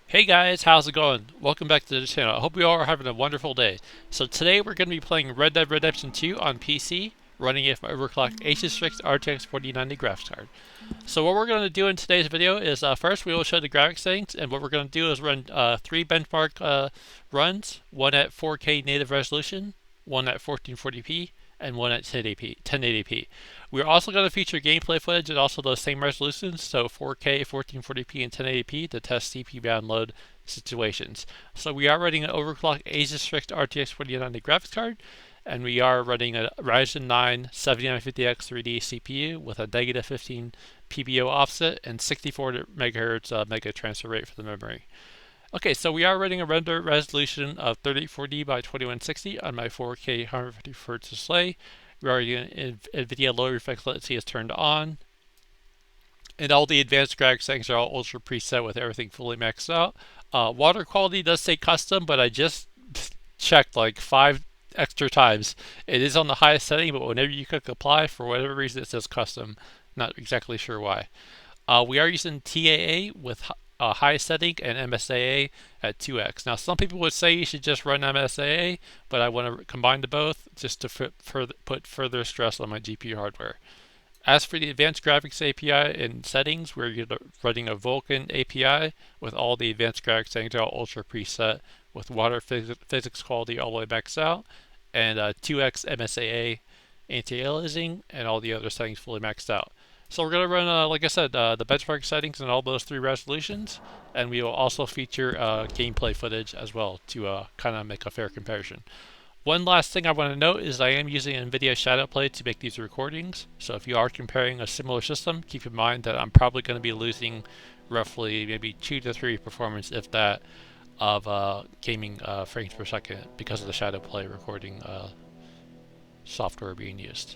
Hey guys, how's it going? Welcome back to the channel. I hope you all are having a wonderful day. So today we're going to be playing Red Dead Redemption 2 on PC, running it from overclocked Asus Strix RTX 4090 graphics card. So what we're going to do in today's video is first we will show the graphics settings, and what we're going to do is run three benchmark runs, one at 4K native resolution, one at 1440p, and one at 1080p. We're also going to feature gameplay footage at also those same resolutions, so 4K, 1440p, and 1080p to test CPU download situations. So we are running an overclocked Asus Strix RTX 4090 graphics card, and we are running a Ryzen 9 7950 X3D CPU with a negative 15 PBO offset and 64 megahertz mega transfer rate for the memory. Okay, so we are running a render resolution of 3040 by 2160 on my 4K 150 Hz display. We are using NVIDIA low reflex latency is turned on, and all the advanced graphics settings are all ultra preset with everything fully maxed out. Water quality does say custom, but I just checked like 5 extra times. It is on the highest setting, but whenever you click apply, for whatever reason, it says custom. Not exactly sure why. We are using TAA with high setting and MSAA at 2x. Now, some people would say you should just run MSAA, but I want to combine the both just to put further stress on my GPU hardware. As for the advanced graphics API and settings, we're running a Vulkan API with all the advanced graphics settings all ultra preset with water physics quality all the way maxed out, and 2x MSAA anti-aliasing, and all the other settings fully maxed out. So we're going to run, like I said, the benchmark settings in all those three resolutions, and we will also feature gameplay footage as well to kind of make a fair comparison. One last thing I want to note is I am using NVIDIA Shadowplay to make these recordings, so if you are comparing a similar system, keep in mind that I'm probably going to be losing roughly maybe 2 to 3 performance, if that, of gaming frames per second because of the Shadowplay recording software being used.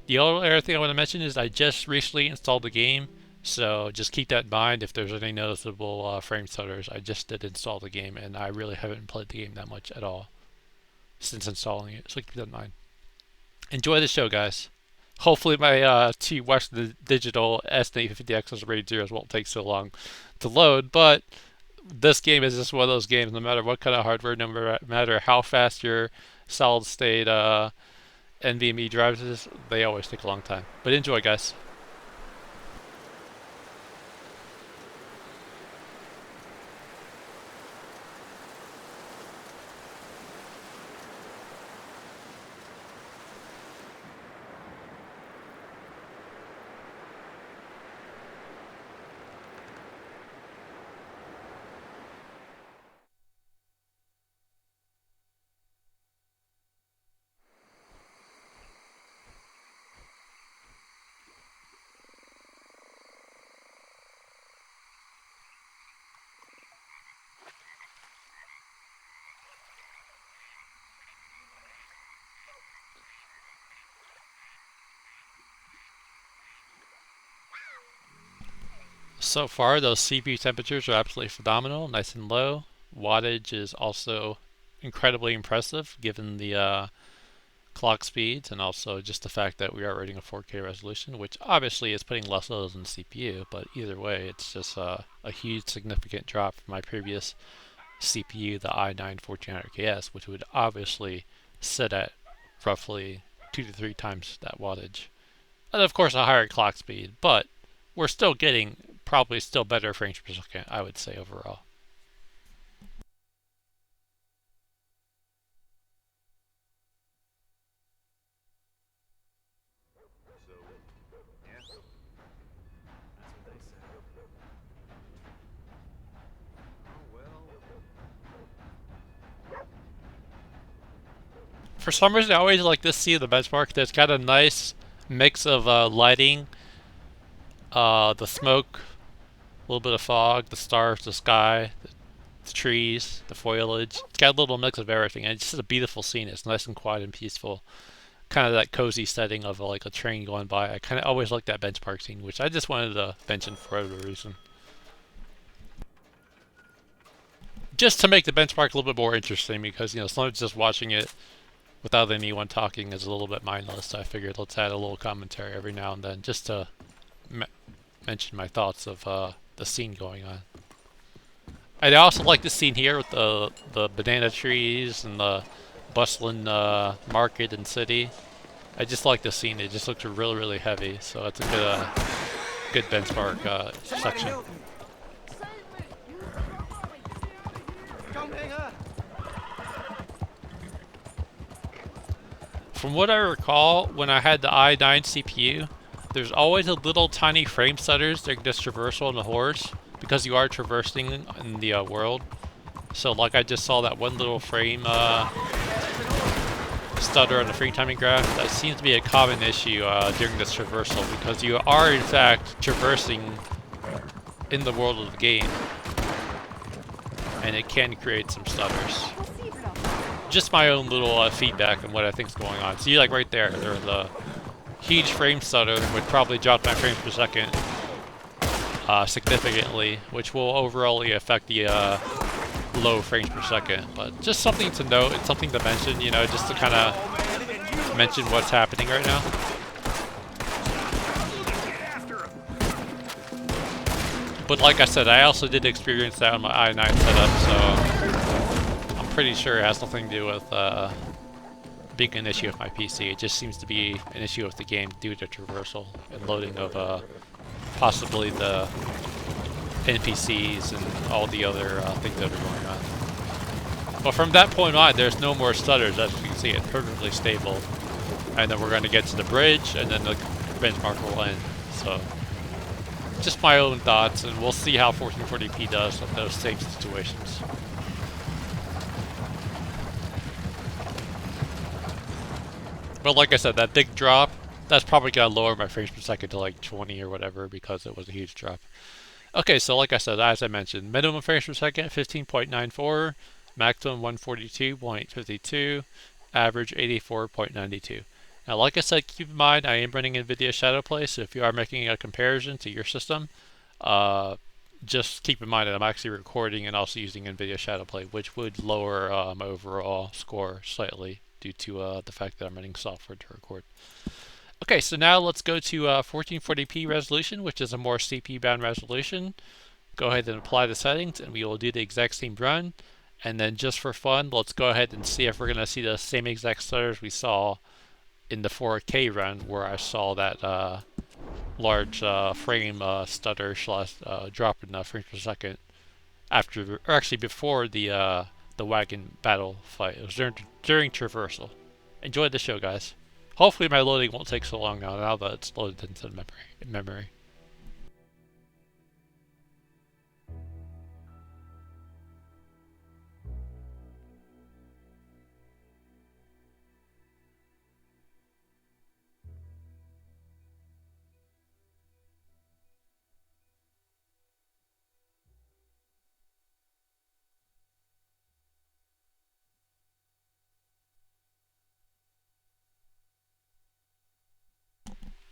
The other thing I want to mention is I just recently installed the game, so just keep that in mind if there's any noticeable frame stutters. I just did install the game, and I really haven't played the game that much at all since installing it, so keep that in mind. Enjoy the show, guys. Hopefully my two Western Digital S850X RAID zeros won't take so long to load, but this game is just one of those games, no matter what kind of hardware, no matter how fast your solid state NVMe drives is, they always take a long time. But enjoy, guys. So far, those CPU temperatures are absolutely phenomenal, nice and low. Wattage is also incredibly impressive given the clock speeds, and also just the fact that we are running a 4K resolution, which obviously is putting less loads on the CPU, but either way, it's just a huge significant drop from my previous CPU, the i9 1400KS, which would obviously sit at roughly 2 to 3 times that wattage. And of course, a higher clock speed, but we're still getting probably still better frames per second, I would say, overall. For some reason, I always like to see the benchmark. There's got a nice mix of lighting, the smoke, a little bit of fog, the stars, the sky, the trees, the foliage. It's got a little mix of everything, and it's just a beautiful scene. It's nice and quiet and peaceful. Kind of that cozy setting of like a train going by. I kind of always like that benchmark scene, which I just wanted to mention for whatever reason. Just to make the benchmark a little bit more interesting, because sometimes just watching it without anyone talking is a little bit mindless. So I figured let's add a little commentary every now and then just to mention my thoughts of the scene going on. I also like this scene here with the banana trees and the bustling market and city. I just like this scene. It just looks really heavy. So it's a good benchmark section. From what I recall, when I had the i9 CPU, there's always a little tiny frame stutters during this traversal in the horse because you are traversing in the world. So like I just saw that one little frame stutter on the frame timing graph. That seems to be a common issue during this traversal because you are in fact traversing in the world of the game, and it can create some stutters. Just my own little feedback on what I think is going on. See, like right there's a huge frame stutter that would probably drop my frames per second significantly, which will overall affect the low frames per second. But just something to note, it's something to mention, you know, just to kind of mention what's happening right now. But like I said, I also did experience that on my i9 setup, so I'm pretty sure it has nothing to do with being an issue with my PC. It just seems to be an issue with the game due to traversal and loading of possibly the NPCs and all the other things that are going on. But from that point on, there's no more stutters. As you can see, it's perfectly stable. And then we're going to get to the bridge, and then the benchmark will end. So, just my own thoughts, and we'll see how 1440p does in those same situations. But like I said, that big drop, that's probably going to lower my frames per second to like 20 or whatever because it was a huge drop. Okay, so like I said, as I mentioned, minimum frames per second 15.94, maximum 142.52, average 84.92. Now, like I said, keep in mind I am running NVIDIA Shadowplay, so if you are making a comparison to your system, just keep in mind that I'm actually recording and also using NVIDIA Shadowplay, which would lower my overall score slightly due to the fact that I'm running software to record. Okay, so now let's go to 1440p resolution, which is a more CPU-bound resolution. Go ahead and apply the settings, and we will do the exact same run. And then just for fun, let's go ahead and see if we're going to see the same exact stutters we saw in the 4K run, where I saw that large frame stutter / drop in frames per second after, or actually before the wagon battle fight. It was during traversal. Enjoy the show, guys. Hopefully my loading won't take so long now that it's loaded into the memory.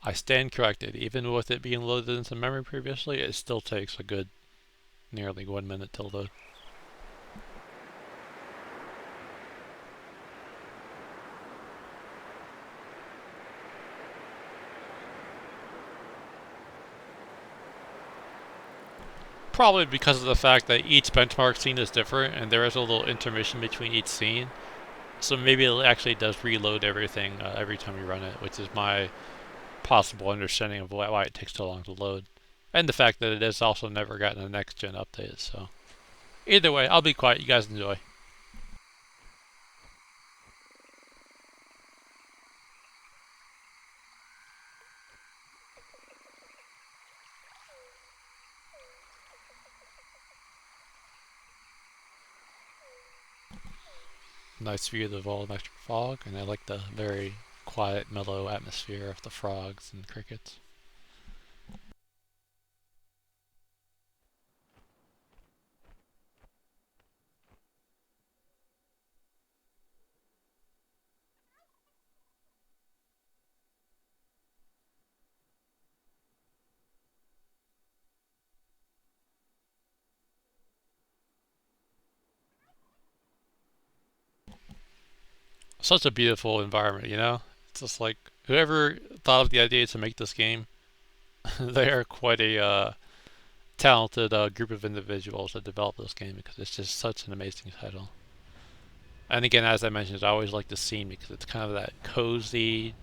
I stand corrected. Even with it being loaded into memory previously, it still takes a good nearly 1 minute to load. Probably because of the fact that each benchmark scene is different and there is a little intermission between each scene. So maybe it actually does reload everything every time you run it, which is my possible understanding of why it takes so long to load. And the fact that it has also never gotten a next gen update, so. Either way, I'll be quiet, you guys enjoy. Nice view of the volumetric fog, and I like the very quiet, mellow atmosphere of the frogs and crickets. Such a beautiful environment, you know? It's just like, whoever thought of the idea to make this game, they are quite a talented group of individuals that developed this game because it's just such an amazing title. And again, as I mentioned, I always like the scene because it's kind of that cozy,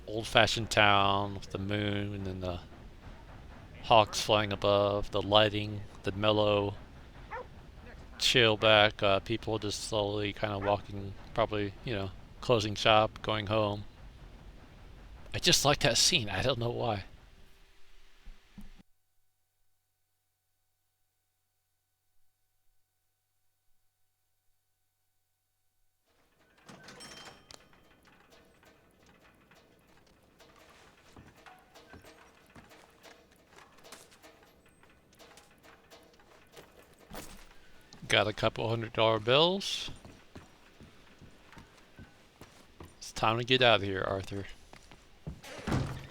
old-fashioned town with the moon and the hawks flying above, the lighting, the mellow, chill back, people just slowly kind of walking, probably, closing shop, going home. I just like that scene. I don't know why. Got a couple $100 bills. It's time to get out of here, Arthur.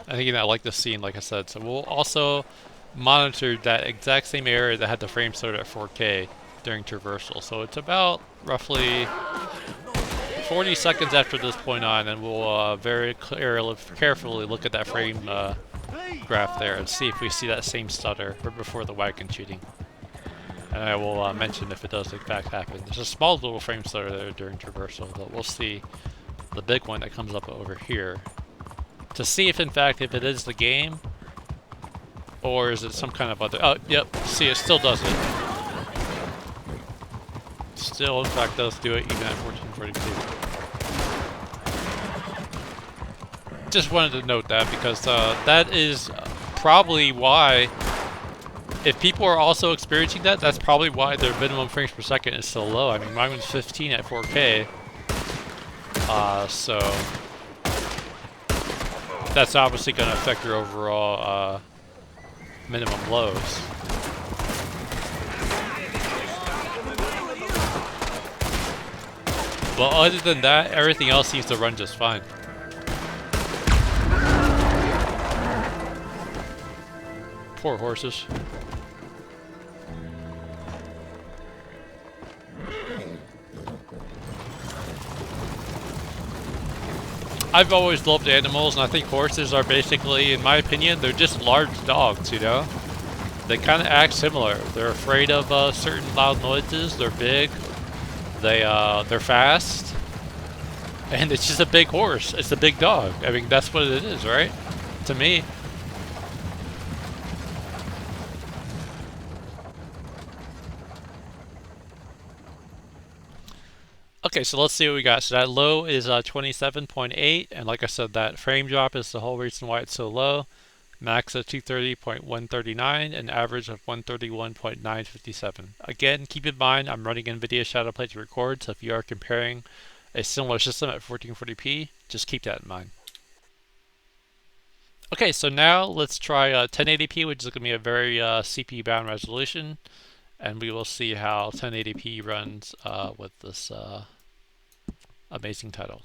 I think I like the scene, like I said. So we'll also monitor that exact same area that had the frame stutter at 4K during traversal. So it's about roughly 40 seconds after this point on, and we'll very carefully look at that frame graph there and see if we see that same stutter right before the wagon shooting. And I will mention if it does in fact happen. There's a small little frame stutter there during traversal, but we'll see the big one that comes up over here to see if in fact if it is the game or is it some kind of other. Oh, yep. See, it still does it. Still, in fact, does do it even at 1442. Just wanted to note that because that is probably why. If people are also experiencing that, that's probably why their minimum frames per second is so low. I mean, mine was 15 at 4K. So that's obviously going to affect your overall minimum lows. But other than that, everything else seems to run just fine. Poor horses. I've always loved animals, and I think horses are basically, in my opinion, they're just large dogs, you know? They kind of act similar. They're afraid of certain loud noises, they're big, they're fast, and it's just a big horse. It's a big dog. I mean, that's what it is, right? To me. Okay, so let's see what we got. So that low is 27.8, and like I said, that frame drop is the whole reason why it's so low. Max of 230.139, and average of 131.957. Again, keep in mind, I'm running NVIDIA Shadowplay to record, so if you are comparing a similar system at 1440p, just keep that in mind. Okay, so now let's try 1080p, which is going to be a very CPU-bound resolution, and we will see how 1080p runs with this amazing title.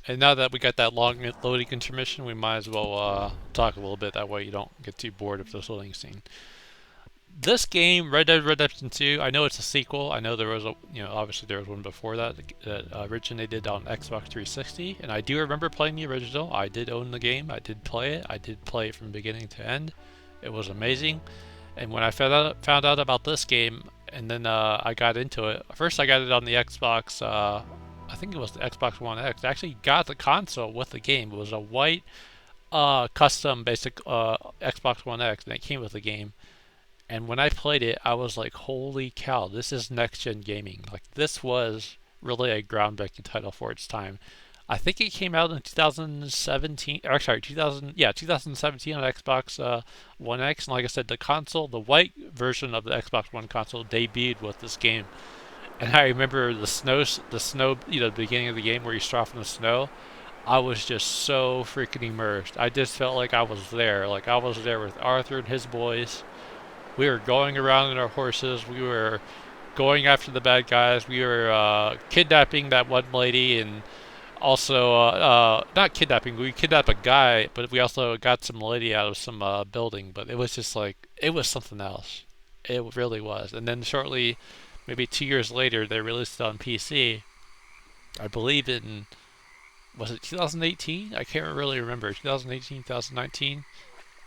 And now that we got that long loading intermission, we might as well talk a little bit. That way you don't get too bored of this loading scene. This game, Red Dead Redemption 2, I know it's a sequel. I know there was obviously there was one before that originated on Xbox 360, and I do remember playing the original. I did own the game. I did play it. I did play it from beginning to end. It was amazing. And when I found out about this game, and then I got into it. First, I got it on the Xbox. I think it was the Xbox One X. I actually got the console with the game. It was a white custom basic Xbox One X, and it came with the game. And when I played it, I was like, holy cow, this is next-gen gaming. Like, this was really a groundbreaking title for its time. I think it came out in 2017, or sorry, 2017 on Xbox One X. And like I said, the console, the white version of the Xbox One console debuted with this game. And I remember the snow, the beginning of the game where you start off in the snow. I was just so freaking immersed. I just felt like I was there. Like, I was there with Arthur and his boys. We were going around on our horses. We were going after the bad guys. We were kidnapping that one lady, and also not kidnapping. We kidnapped a guy, but we also got some lady out of some building. But it was just like, it was something else. It really was. And then shortly maybe 2 years later, they released it on PC. I believe was it 2018? I can't really remember. 2018, 2019.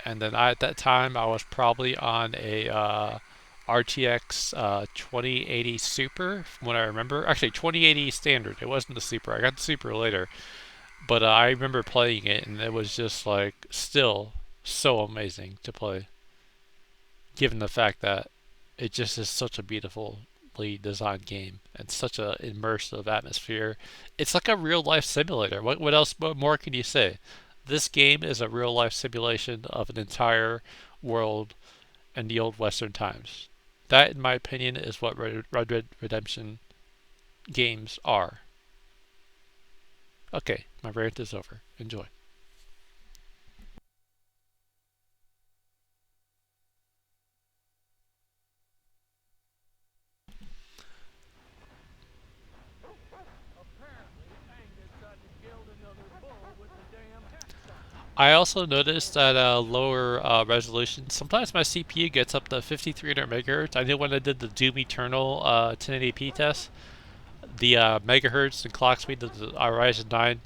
And then at that time, I was probably on a RTX 2080 Super, from what I remember. Actually, 2080 Standard. It wasn't the Super. I got the Super later. But I remember playing it, and it was just like still so amazing to play, given the fact that it just is such a beautifully designed game and such a immersive atmosphere. It's like a real life simulator. What else? What more can you say? This game is a real life simulation of an entire world in the old Western times. That, in my opinion, is what Red Dead Redemption games are. Okay, my rant is over. Enjoy. I also noticed that lower resolution, sometimes my CPU gets up to 5300 megahertz. I know when I did the Doom Eternal 1080p test, the megahertz and clock speed of the Ryzen 9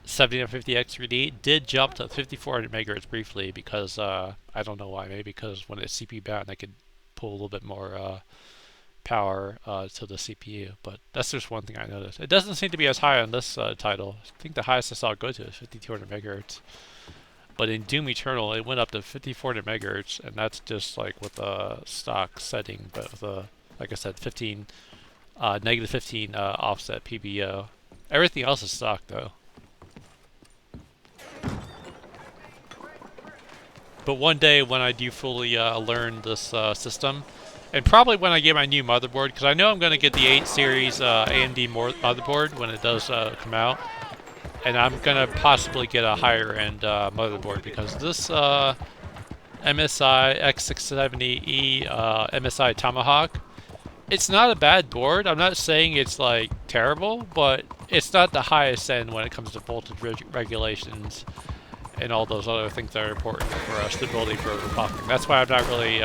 7950 X3D did jump to 5400 megahertz briefly because I don't know why. Maybe because when it's CPU bound, I could pull a little bit more power to the CPU. But that's just one thing I noticed. It doesn't seem to be as high on this title. I think the highest I saw it go to is 5200 megahertz. But in Doom Eternal, it went up to 5400 megahertz, and that's just like with a stock setting, but with a, like I said, negative 15 offset PBO. Everything else is stock though. But one day when I do fully learn this system, and probably when I get my new motherboard, because I know I'm going to get the 8 series AMD motherboard when it does come out, and I'm going to possibly get a higher end motherboard because this MSI X670E MSI Tomahawk, it's not a bad board. I'm not saying it's like terrible, but it's not the highest end when it comes to voltage regulations and all those other things that are important for stability for overclocking. That's why I'm not really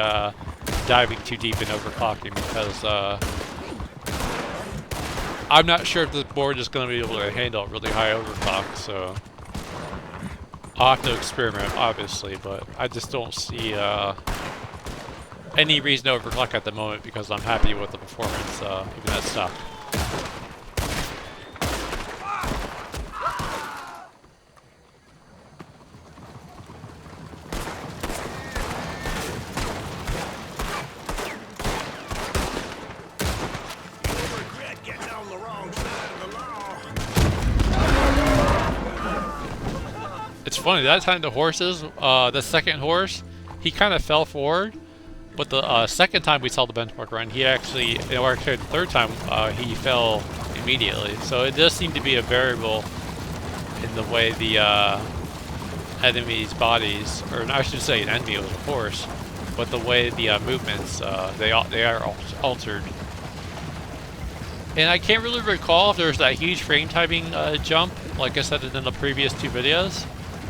diving too deep in overclocking, because I'm not sure if this board is going to be able to handle really high overclock, so I'll have to experiment, obviously, but I just don't see any reason to overclock at the moment because I'm happy with the performance, even at stock. It's funny, that time the second horse, he kind of fell forward, but the second time we saw the benchmark run, he actually, or actually the third time, he fell immediately. So it does seem to be a variable in the way the enemy's bodies, or I should say an enemy was a horse, but the way the movements, they are altered. And I can't really recall if there's that huge frame timing jump, like I said in the previous 2 videos.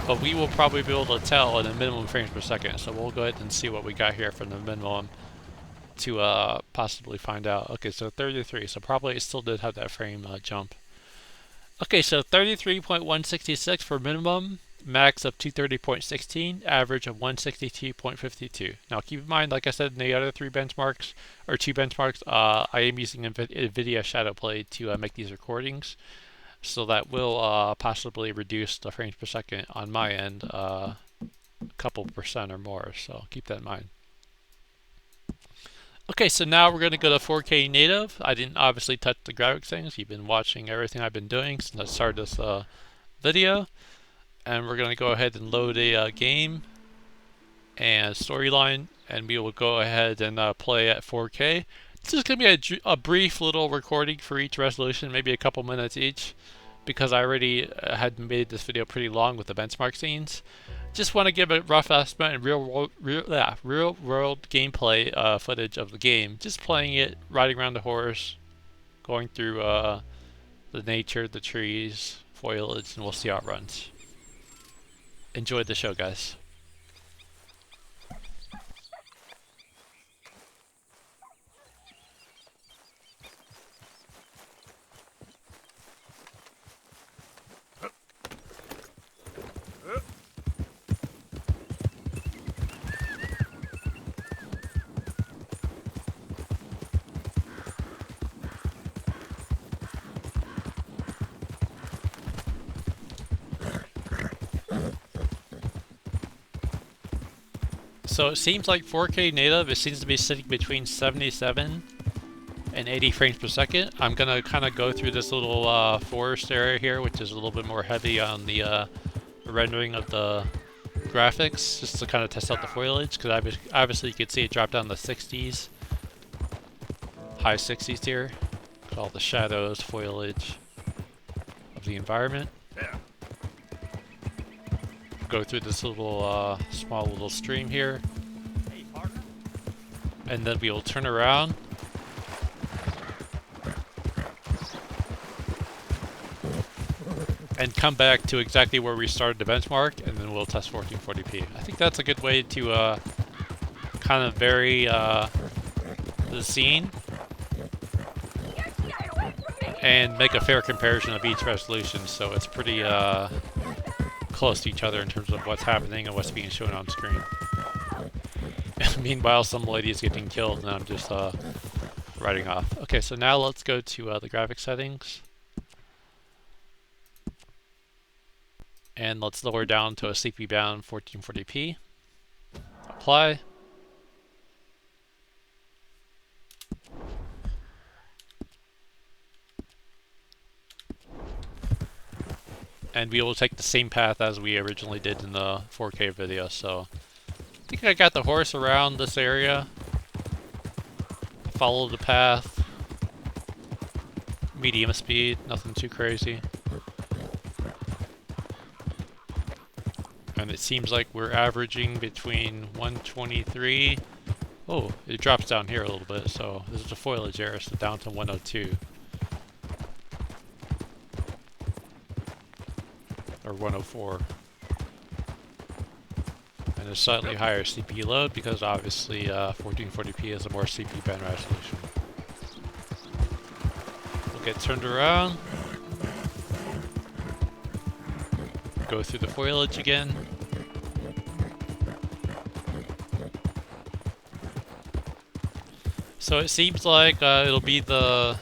But we will probably be able to tell in the minimum frames per second. So we'll go ahead and see what we got here from the minimum to possibly find out. Okay, so 33. So probably it still did have that frame jump. Okay, so 33.166 for minimum, max of 230.16, average of 162.52. Now keep in mind, like I said in the other 3 benchmarks, or 2 benchmarks, I am using NVIDIA Shadowplay to make these recordings. So that will possibly reduce the frames per second on my end a couple percent or more, so keep that in mind. Okay, so now we're going to go to 4K native. I didn't obviously touch the graphics things. You've been watching everything I've been doing since I started this video. And we're going to go ahead and load a game and storyline, and we will go ahead and play at 4K. This is going to be a brief little recording for each resolution, maybe a couple minutes each, because I already had made this video pretty long with the benchmark scenes. Just want to give a rough estimate and real world gameplay footage of the game. Just playing it, riding around the horse, going through the nature, the trees, foliage, and we'll see how it runs. Enjoy the show, guys. So it seems like 4K native, it seems to be sitting between 77 and 80 frames per second. I'm gonna kind of go through this little forest area here, which is a little bit more heavy on the rendering of the graphics, just to kind of test out the foliage, because obviously you can see it drop down to the 60s, high 60s here, with all the shadows, foliage of the environment. Go through this little small little stream here, and then we will turn around and come back to exactly where we started the benchmark, and then we'll test 1440p. I think that's a good way to kind of vary the scene and make a fair comparison of each resolution, so it's pretty close to each other in terms of what's happening and what's being shown on screen. Meanwhile, some lady is getting killed and I'm just writing off. Okay, so now let's go to the graphic settings. And let's lower down to a CPU bound 1440p. Apply. And we will take the same path as we originally did in the 4K video. So I think I got the horse around this area. Follow the path. Medium speed, nothing too crazy. And it seems like we're averaging between 123. Oh, it drops down here a little bit, so this is the foliage area, so down to 102. Or 104. And a slightly higher CPU load because obviously 1440p is a more CPU band resolution. We'll get turned around. Go through the foliage again. So it seems like it'll be the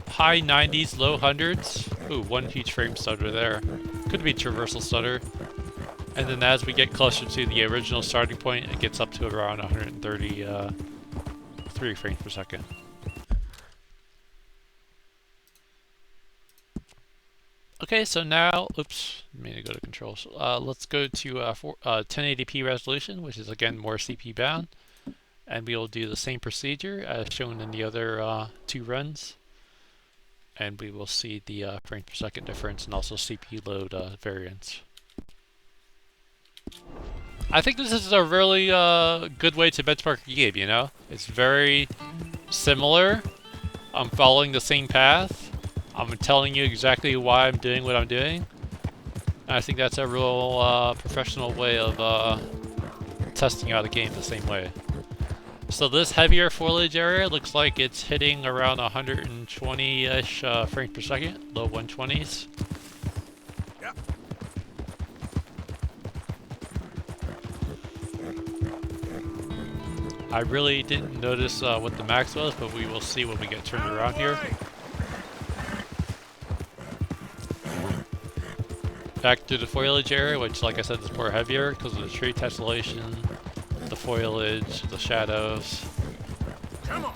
high 90s, low 100s. Ooh, one huge frame stutter there. Could be traversal stutter. And then as we get closer to the original starting point, it gets up to around 133 frames per second. Okay, so now, oops, I mean to go to controls. Let's go to 1080p resolution, which is again more CPU bound. And we will do the same procedure as shown in the other two runs. And we will see the frames per second difference and also CPU load variance. I think this is a really good way to benchmark a game, you know? It's very similar. I'm following the same path. I'm telling you exactly why I'm doing what I'm doing. And I think that's a real professional way of testing out a game the same way. So this heavier foliage area looks like it's hitting around 120-ish frames per second, low 120s. Yep. I really didn't notice what the max was, but we will see when we get turned around here. Back to the foliage area, which like I said is more heavier because of the tree tessellation, the foliage, the shadows. Come on.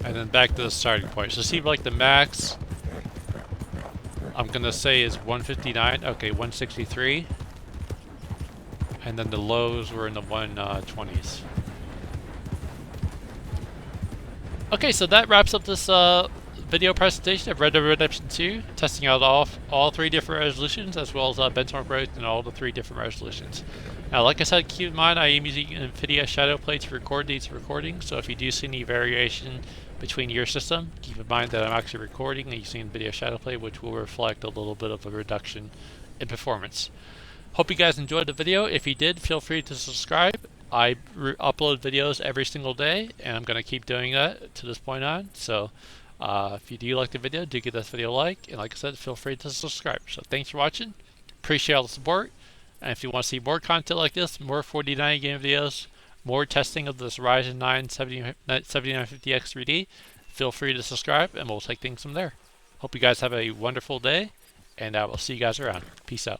And then back to the starting point. So it seems like the max, I'm gonna say, is 159. Okay, 163. And then the lows were in the 120s. Okay, so that wraps up this video presentation of Red Dead Redemption 2, testing out all three different resolutions, as well as benchmark rate in all the three different resolutions. Now, like I said, keep in mind I am using NVIDIA Shadowplay to record these recordings, so if you do see any variation between your system, keep in mind that I'm actually recording and using NVIDIA Shadowplay, which will reflect a little bit of a reduction in performance. Hope you guys enjoyed the video. If you did, feel free to subscribe. I upload videos every single day, and I'm going to keep doing that to this point on. So if you do like the video, do give this video a like. And like I said, feel free to subscribe. So thanks for watching. Appreciate all the support. And if you want to see more content like this, more 4090 game videos, more testing of this Ryzen 9 7950 X3D, feel free to subscribe and we'll take things from there. Hope you guys have a wonderful day, and I will see you guys around. Peace out.